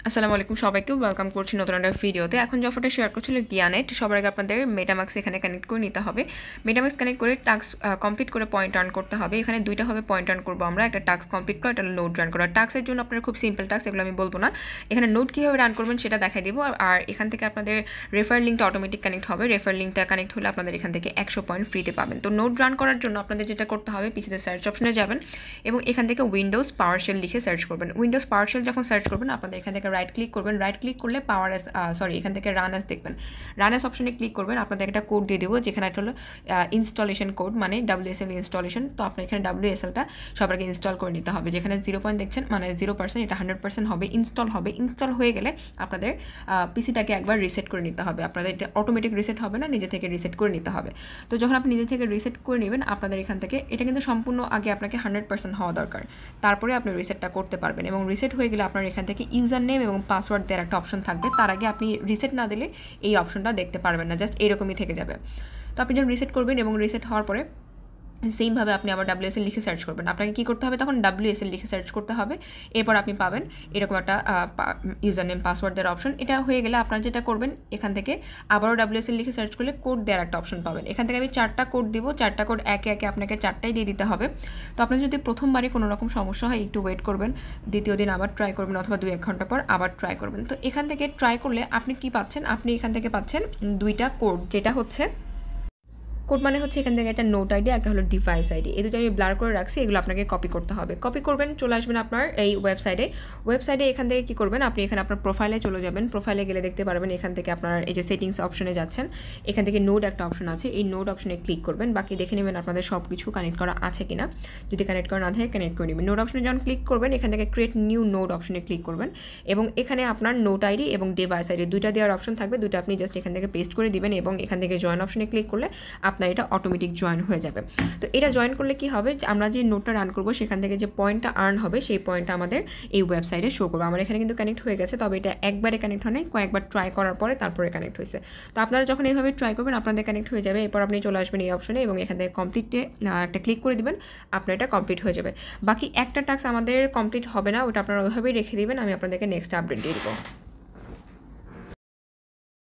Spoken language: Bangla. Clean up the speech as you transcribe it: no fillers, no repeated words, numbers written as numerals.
আসসালামু আলাইকুম সবাইকে ওয়েলকাম করছি নতুন একটা ভিডিওতে। এখন যে অফারটা শেয়ার করছিল গিয়ানেট, সবার আগে আপনাদের মেটামাক্স এখানে কানেক্ট করে নিতে হবে। মেটামাক্স কানেক্ট করে টাস্ক কমপ্লিট করে পয়েন্ট আর্ন করতে হবে। এখানে দুইটা হবে পয়েন্ট আর্ন করবো আমরা, একটা টাস্ক কমপ্লিট করা, একটা নোট রান করা। টাস্কের জন্য আপনার খুব সিম্পল টাস্ক, এগুলো আমি বলবো না। এখানে নোট কীভাবে রান করবেন সেটা দেখাই দিব। আর এখান থেকে আপনাদের রেফার লিঙ্কটা অটোমেটিক কানেক্ট হবে। রেফার লিঙ্কটা কানেক্ট হলে আপনাদের এখান থেকে 100 পয়েন্ট ফ্রিতে পাবেন। তো নোট রান করার জন্য আপনাদের যেটা করতে হবে, পিসিতে সার্চ অপশনে যাবেন এবং এখান থেকে উইন্ডোজ পাওয়ারশেল লিখে সার্চ করবেন। উইন্ডোজ পাওয়ারশেল যখন সার্চ করবেন আপনাদের এখান থেকে রাইট ক্লিক করবেন। রাইট ক্লিক করলে এখান থেকে রান অ্যাজ দেখবেন। রান অ্যাজ অপশনে ক্লিক করবেন। আপনাদের একটা কোড দিয়ে দেবো, যেখানে একটা হলো ইনস্টলেশন কোড, মানে WSL ইনস্টলেশন। তো আপনার এখানে WSLটা সবাইকে ইনস্টল করে নিতে হবে। যেখানে 0 পয়েন্ট দেখছেন মানে 0%, এটা 100% হবে, ইনস্টল হবে। ইনস্টল হয়ে গেলে আপনাদের পিসিটাকে একবার রিসেট করে নিতে হবে। আপনাদের এটা অটোমেটিক রিসেট হবে না, নিজে থেকে রিসেট করে নিতে হবে। তো যখন আপনি নিজে থেকে রিসেট করে নেবেন, আপনাদের এখান থেকে এটা কিন্তু সম্পূর্ণ আগে আপনাকে 100% হওয়া দরকার, তারপরে আপনি রিসেটটা করতে পারবেন। এবং রিসেট হয়ে গেলে আপনার এখান থেকে ইউজার নেম এবং পাসওয়ার্ড দেওয়ার একটা অপশন থাকবে। তার আগে আপনি রিসেট না দিলে এই অপশনটা দেখতে পারবেন না, জাস্ট এরকমই থেকে যাবে। তো আপনি যখন রিসেট করবেন এবং রিসেট হওয়ার পরে সেমভাবে আপনি আবার WSL লিখে সার্চ করবেন। আপনাকে কী করতে হবে, তখন WSL লিখে সার্চ করতে হবে। এরপর আপনি পাবেন এরকম একটা ইউজার নেম পাসওয়ার্ড দেওয়ার অপশন। এটা হয়ে গেলে আপনারা যেটা করবেন, এখান থেকে আবারও WSL লিখে সার্চ করলে কোড দেওয়ার একটা অপশন পাবেন। এখান থেকে আমি 4টা কোড দিব, 4টা কোড একে একে আপনাকে 4টাই দিয়ে দিতে হবে। তো আপনার যদি প্রথমবারই কোনো রকম সমস্যা হয়, একটু ওয়েট করবেন, দ্বিতীয় দিন আবার ট্রাই করবেন, অথবা 2-1 ঘন্টা পর আবার ট্রাই করবেন। তো এখান থেকে ট্রাই করলে আপনি কি পাচ্ছেন, আপনি এখান থেকে পাচ্ছেন 2টা কোড। যেটা হচ্ছে কোড মানে হচ্ছে এখান থেকে একটা নোট আইডি, একটা হলো ডিভাইস আইডি। এই দুটো আমি ব্লার করে রাখছি, এগুলো আপনাকে কপি করতে হবে। কপি করবেন, চলে আসবেন আপনার এই ওয়েবসাইটে এখান থেকে কী করবেন, আপনি এখানে আপনার প্রোফাইলে চলে যাবেন। প্রোফাইলে গেলে দেখতে পারবেন এখান থেকে আপনার এই যে সেটিংস অপশনে যাচ্ছেন, এখান থেকে নোট একটা অপশন আছে, এই নোট অপশনে ক্লিক করবেন। বাকি দেখে নেবেন আপনাদের সব কিছু কানেক্ট করা আছে কিনা। যদি কানেক্ট করা না থাকে কানেক্ট করে নেবেন। নোট অপশনে যখন ক্লিক করবেন, এখান থেকে ক্রিয়েট নিউ নোট অপশনে ক্লিক করবেন এবং এখানে আপনার নোট আইডি এবং ডিভাইস আইডি দুইটা দেওয়ার অপশন থাকবে। দুটো আপনি জাস্ট এখান থেকে পেস্ট করে দিবেন এবং এখান থেকে জয়েন অপশনে ক্লিক করলে আপনার এটা অটোমেটিক জয়েন হয়ে যাবে। তো এটা জয়েন করলে কি হবে, আমরা যে নোটটা রান করবো সেখান থেকে যে পয়েন্টটা আর্ন হবে, সেই পয়েন্টটা আমাদের এই ওয়েবসাইটে শো করবে। আমার এখানে কিন্তু কানেক্ট হয়ে গেছে, তবে এটা একবারে কানেক্ট হয় নাই, কয়েকবার ট্রাই করার পরে তারপরে কানেক্ট হয়েছে। তো আপনারা যখন এইভাবে ট্রাই করবেন, আপনাদের কানেক্ট হয়ে যাবে। এরপর আপনি চলে আসবেন এই অপশনে এবং এখান থেকে কমপ্লিটে একটা ক্লিক করে দিবেন, আপনার এটা কমপ্লিট হয়ে যাবে। বাকি একটা টাস্ক আমাদের কমপ্লিট হবে না, ওটা আপনারা ওইভাবেই রেখে দিবেন, আমি আপনাদেরকে নেক্সট আপডেট দিয়ে দেবো।